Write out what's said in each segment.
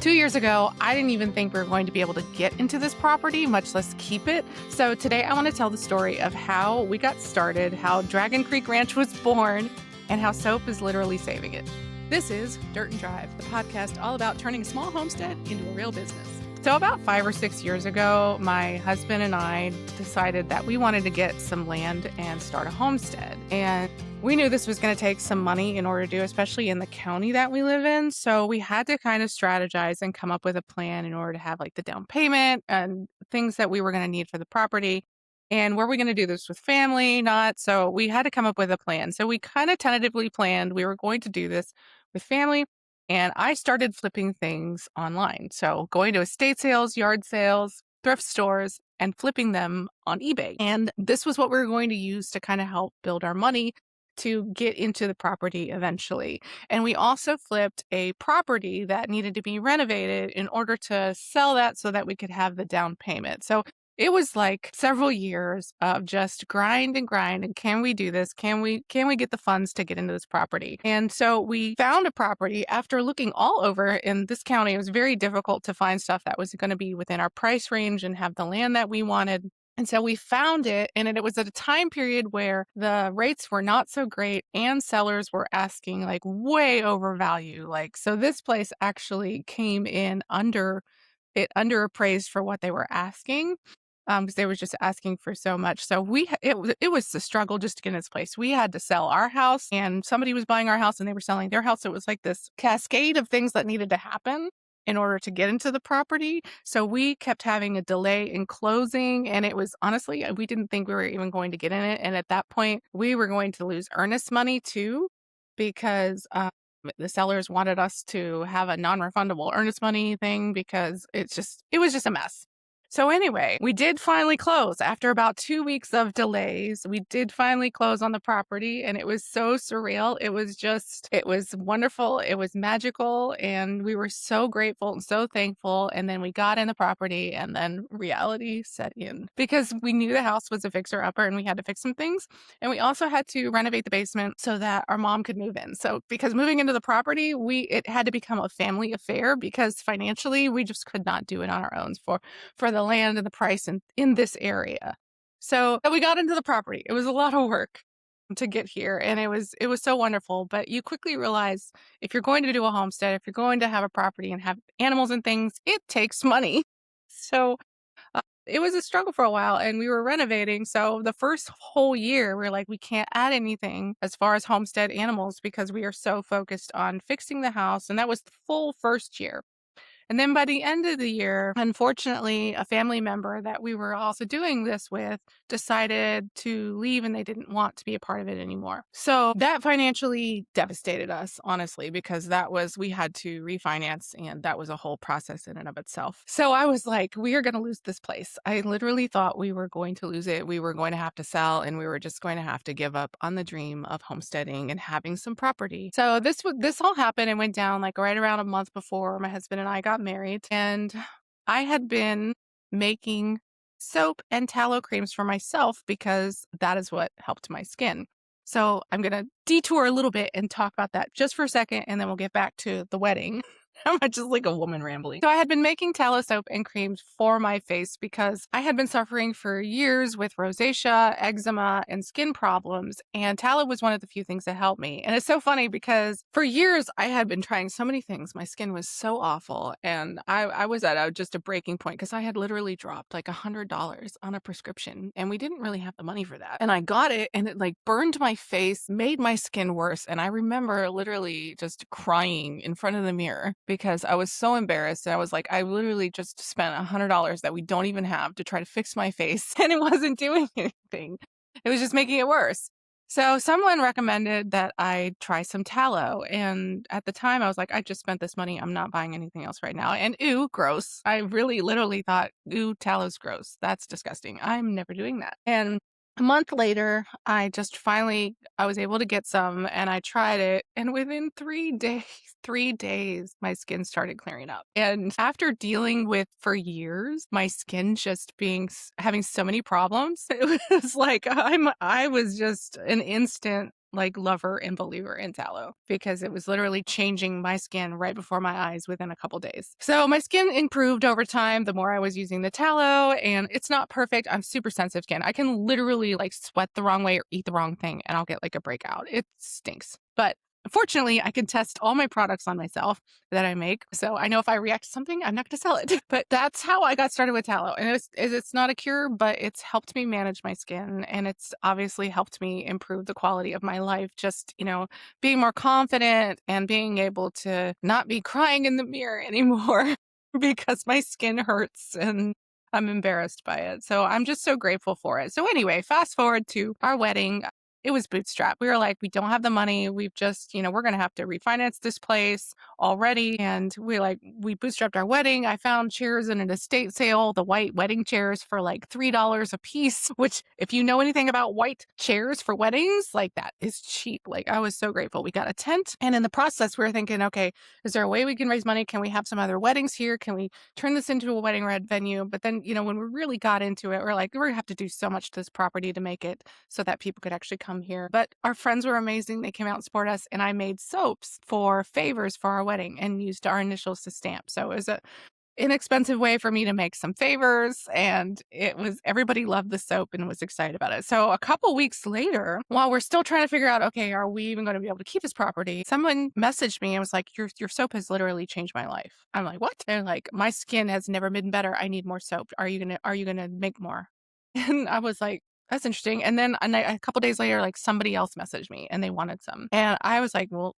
2 years ago, I didn't even think we were going to be able to get into this property, much less keep it. So today I want to tell the story of how we got started, how Dragon Creek Ranch was born, and how soap is literally saving it. This is Dirt and Drive, the podcast all about turning a small homestead into a real business. So about 5 or 6 years ago, my husband and I decided that we wanted to get some land and start a homestead. And we knew this was going to take some money in order to do, especially in the county that we live in. So we had to kind of strategize and come up with a plan in order to have like the down payment and things that we were going to need for the property. And were we going to do this with family? Not. So we had to come up with a plan. So we kind of tentatively planned we were going to do this with family. And I started flipping things online. So going to estate sales, yard sales, thrift stores, and flipping them on eBay. And this was what we were going to use to kind of help build our money to get into the property eventually. And we also flipped a property that needed to be renovated in order to sell that so that we could have the down payment. So it was like several years of just grind and grind. And can we do this? Can we get the funds to get into this property? And so we found a property after looking all over in this county. It was very difficult to find stuff that was going to be within our price range and have the land that we wanted. And so we found it, and it was at a time period where the rates were not so great and sellers were asking like way overvalue. So this place actually came in underappraised for what they were asking. Because they were just asking for so much. So it was a struggle just to get in this place. We had to sell our house, and somebody was buying our house and they were selling their house. So it was like this cascade of things that needed to happen in order to get into the property. So we kept having a delay in closing, and it was honestly, we didn't think we were even going to get in it. And at that point, we were going to lose earnest money too, because the sellers wanted us to have a non-refundable earnest money thing because it was just a mess. So anyway, we did finally close after about 2 weeks of delays. We did finally close on the property, and it was so surreal. It was wonderful. It was magical, and we were so grateful and so thankful. And then we got in the property, and then reality set in because we knew the house was a fixer-upper and we had to fix some things. And we also had to renovate the basement so that our mom could move in. So because moving into the property, it had to become a family affair because financially we just could not do it on our own for the land and the price in this area. So we got into the property. It was a lot of work to get here, and it was so wonderful. But you quickly realize if you're going to do a homestead, if you're going to have a property and have animals and things, it takes money. So it was a struggle for a while, and we were renovating. So the first whole year, we were like, we can't add anything as far as homestead animals because we are so focused on fixing the house. And that was the full first year. And then by the end of the year, unfortunately, a family member that we were also doing this with decided to leave, and they didn't want to be a part of it anymore. So that financially devastated us, honestly, because we had to refinance, and that was a whole process in and of itself. So I was like, we are going to lose this place. I literally thought we were going to lose it. We were going to have to sell, and we were just going to have to give up on the dream of homesteading and having some property. So this all happened and went down like right around a month before my husband and I got married, and I had been making soap and tallow creams for myself because that is what helped my skin. So I'm going to detour a little bit and talk about that just for a second, and then we'll get back to the wedding. I'm just like a woman rambling. So I had been making tallow soap and creams for my face because I had been suffering for years with rosacea, eczema, and skin problems. And tallow was one of the few things that helped me. And it's so funny because for years I had been trying so many things. My skin was so awful. And I was at just a breaking point because I had literally dropped like $100 on a prescription. And we didn't really have the money for that. And I got it, and it like burned my face, made my skin worse. And I remember literally just crying in front of the mirror because I was so embarrassed. And I was like, I literally just spent $100 that we don't even have to try to fix my face, and it wasn't doing anything. It was just making it worse. So someone recommended that I try some tallow. And at the time I was like, I just spent this money. I'm not buying anything else right now. And ooh, gross. I really literally thought, ooh, tallow's gross. That's disgusting. I'm never doing that. And a month later, I was able to get some, and I tried it. And within 3 days, my skin started clearing up. And after dealing with for years, my skin just having so many problems, it was like I was just an instant like lover and believer in tallow because it was literally changing my skin right before my eyes within a couple days. So my skin improved over time the more I was using the tallow, and it's not perfect. I'm super sensitive skin. I can literally like sweat the wrong way or eat the wrong thing and I'll get like a breakout. It stinks. But fortunately, I can test all my products on myself that I make. So I know if I react to something, I'm not going to sell it. But that's how I got started with tallow. And it's not a cure, but it's helped me manage my skin. And it's obviously helped me improve the quality of my life. Just, being more confident and being able to not be crying in the mirror anymore because my skin hurts and I'm embarrassed by it. So I'm just so grateful for it. So anyway, fast forward to our wedding. It was bootstrap. We were like, we don't have the money. We've just, we're going to have to refinance this place already. And we bootstrapped our wedding. I found chairs in an estate sale, the white wedding chairs for like $3 a piece, which if you know anything about white chairs for weddings, like that is cheap. Like I was so grateful. We got a tent. And in the process, we were thinking, okay, is there a way we can raise money? Can we have some other weddings here? Can we turn this into a wedding red venue? But then, when we really got into it, we're like, we're going to have to do so much to this property to make it so that people could actually come here. But our friends were amazing. They came out and supported us, and I made soaps for favors for our wedding and used our initials to stamp. So it was a inexpensive way for me to make some favors, and everybody loved the soap and was excited about it. So a couple weeks later, while we're still trying to figure out, okay, are we even going to be able to keep this property, someone messaged me and was like, your soap has literally changed my life. I'm like, what? They're like, my skin has never been better. I need more soap. Are you gonna make more? And I was like, that's interesting. And then a couple days later, like somebody else messaged me and they wanted some. And I was like, well,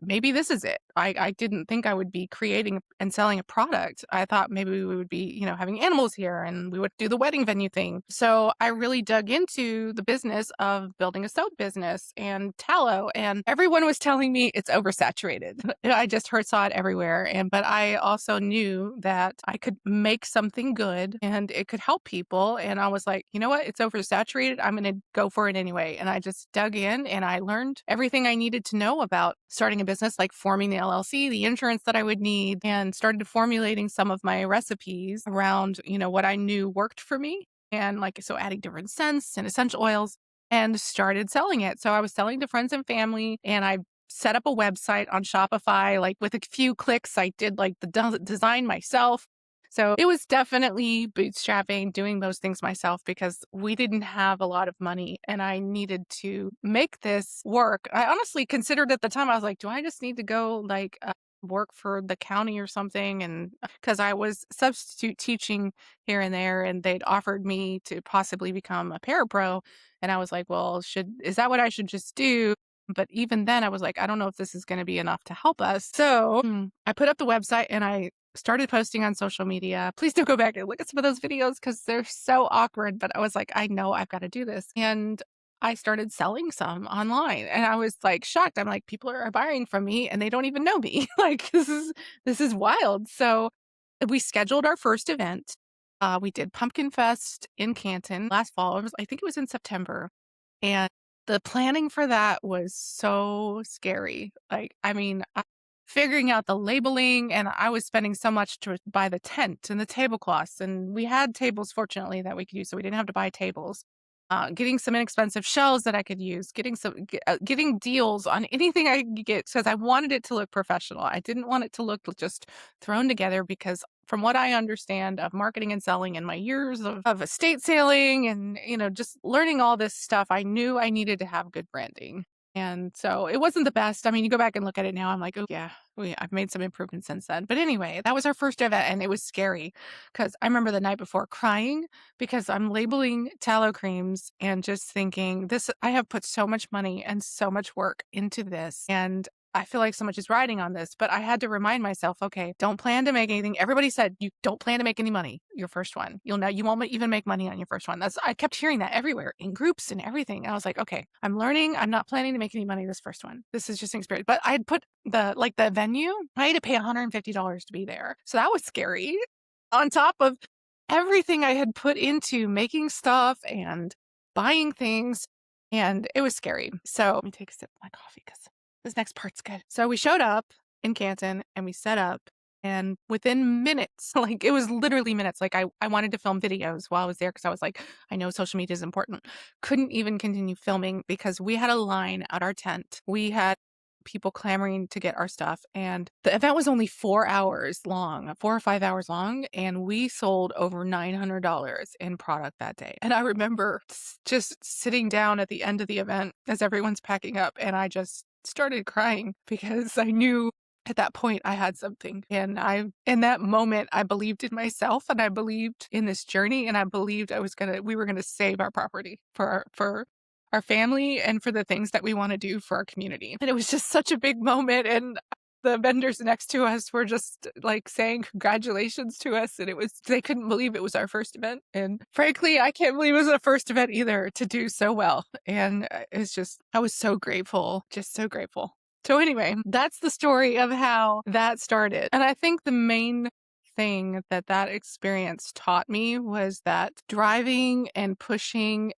maybe this is it. I didn't think I would be creating and selling a product. I thought maybe we would be, having animals here and we would do the wedding venue thing. So I really dug into the business of building a soap business and tallow. And everyone was telling me it's oversaturated. I just saw it everywhere. But I also knew that I could make something good and it could help people. And I was like, you know what? It's oversaturated. I'm going to go for it anyway. And I just dug in and I learned everything I needed to know about starting a business, like forming the LLC, the insurance that I would need, and started formulating some of my recipes around, what I knew worked for me. And so adding different scents and essential oils and started selling it. So I was selling to friends and family, and I set up a website on Shopify. Like with a few clicks, I did like the design myself. So it was definitely bootstrapping, doing those things myself because we didn't have a lot of money and I needed to make this work. I honestly considered at the time, I was like, do I just need to go work for the county or something? And because I was substitute teaching here and there and they'd offered me to possibly become a parapro. And I was like, well, is that what I should just do? But even then I was like, I don't know if this is going to be enough to help us. So I put up the website and I started posting on social media. Please don't go back and look at some of those videos because they're so awkward. But I was like, I know I've got to do this. And I started selling some online and I was like shocked. I'm like, people are buying from me and they don't even know me. Like this is wild. So we scheduled our first event. We did Pumpkin Fest in Canton last fall. I think it was in September. And the planning for that was so scary. Figuring out the labeling, and I was spending so much to buy the tent and the tablecloths, and we had tables fortunately that we could use, so we didn't have to buy tables. Getting some inexpensive shelves that I could use, getting deals on anything I could get because I wanted it to look professional. I didn't want it to look just thrown together because from what I understand of marketing and selling and my years of estate sailing and, just learning all this stuff, I knew I needed to have good branding. And so it wasn't the best. I mean, you go back and look at it now, I'm like, oh, yeah, I've made some improvements since then. But anyway, that was our first event and it was scary because I remember the night before crying because I'm labeling tallow creams and just thinking I have put so much money and so much work into this. And I feel like so much is riding on this, but I had to remind myself, okay, don't plan to make anything. Everybody said you don't plan to make any money your first one. You won't even make money on your first one. I kept hearing that everywhere in groups and everything. And I was like, okay, I'm learning. I'm not planning to make any money this first one. This is just an experience. But I had put the venue, I had to pay $150 to be there. So that was scary on top of everything I had put into making stuff and buying things. And it was scary. So let me take a sip of my coffee because this next part's good. So we showed up in Canton and we set up And within minutes, like it was literally minutes, like I wanted to film videos while I was there because I was like, I know social media is important. Couldn't even continue filming because we had a line at our tent. We had people clamoring to get our stuff. And the event was only 4 hours long, 4 or 5 hours long. And we sold over $900 in product that day. And I remember just sitting down at the end of the event as everyone's packing up. And I just started crying because I knew at that point I had something. And in that moment, I believed in myself and I believed in this journey. And I believed we were going to save our property for our family and for the things that we want to do for our community. And it was just such a big moment. And the vendors next to us were just like saying congratulations to us. And they couldn't believe it was our first event. And frankly, I can't believe it was our first event either to do so well. And I was so grateful, just so grateful. So anyway, that's the story of how that started. And I think the main thing that experience taught me was that driving and pushing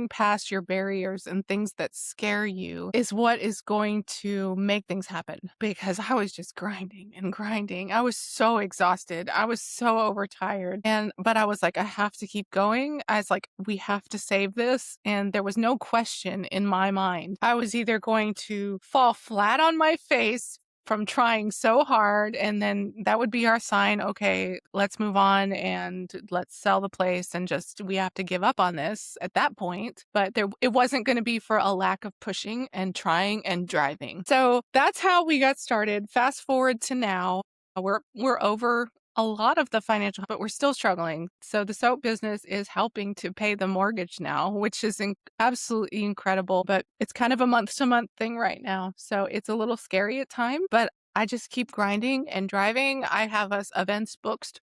past your barriers and things that scare you is what is going to make things happen. Because I was just grinding and grinding. I was so exhausted. I was so overtired. But I was like, I have to keep going. I was like, we have to save this. And there was no question in my mind. I was either going to fall flat on my face from trying so hard, and then that would be our sign, okay, let's move on and let's sell the place and we have to give up on this at that point. But it wasn't going to be for a lack of pushing and trying and driving. So that's how we got started. Fast forward to now, we're over a lot of the financial, but we're still struggling. So the soap business is helping to pay the mortgage now, which is absolutely incredible, but it's kind of a month-to-month thing right now. So it's a little scary at times, but I just keep grinding and driving. I have us events booked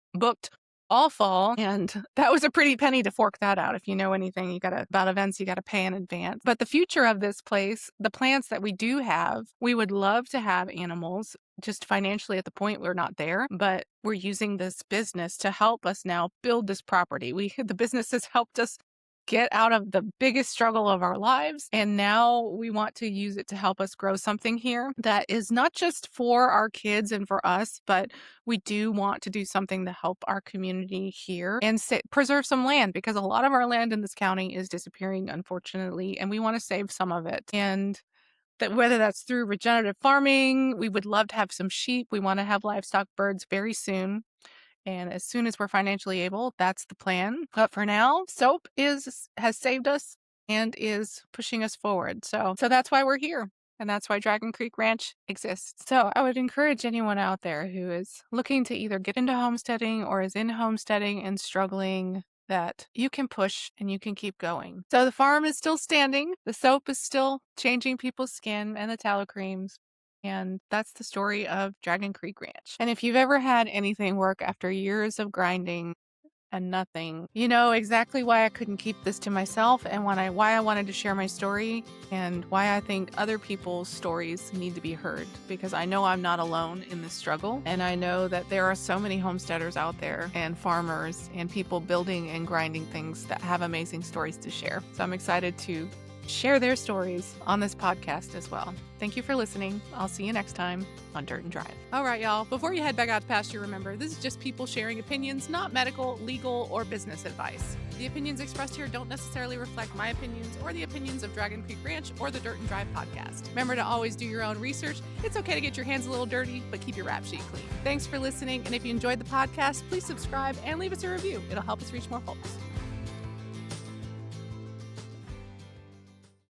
all fall, and that was a pretty penny to fork that out. If you know anything about events, you got to pay in advance. But the future of this place, the plans that we do have, we would love to have animals. Just financially at the point we're not there, but we're using this business to help us now build this property. The business has helped us get out of the biggest struggle of our lives. And now we want to use it to help us grow something here that is not just for our kids and for us, but we do want to do something to help our community here and preserve some land, because a lot of our land in this county is disappearing, unfortunately, and we want to save some of it. And that whether that's through regenerative farming, we would love to have some sheep. We want to have livestock birds very soon. And as soon as we're financially able, that's the plan. But for now, soap has saved us and is pushing us forward. So that's why we're here. And that's why Dragon Creek Ranch exists. So I would encourage anyone out there who is looking to either get into homesteading or is in homesteading and struggling, that you can push and you can keep going. So the farm is still standing. The soap is still changing people's skin and the tallow creams. And that's the story of Dragon Creek Ranch. And if you've ever had anything work after years of grinding and nothing, you know exactly why I couldn't keep this to myself and why I wanted to share my story and why I think other people's stories need to be heard, because I know I'm not alone in this struggle. And I know that there are so many homesteaders out there and farmers and people building and grinding things that have amazing stories to share. So I'm excited to share their stories on this podcast as well. Thank you for listening. I'll see you next time on Dirt and Drive. All right, y'all. Before you head back out to pasture, remember, this is just people sharing opinions, not medical, legal, or business advice. The opinions expressed here don't necessarily reflect my opinions or the opinions of Dragon Creek Ranch or the Dirt and Drive podcast. Remember to always do your own research. It's okay to get your hands a little dirty, but keep your rap sheet clean. Thanks for listening, and if you enjoyed the podcast, please subscribe and leave us a review. It'll help us reach more folks.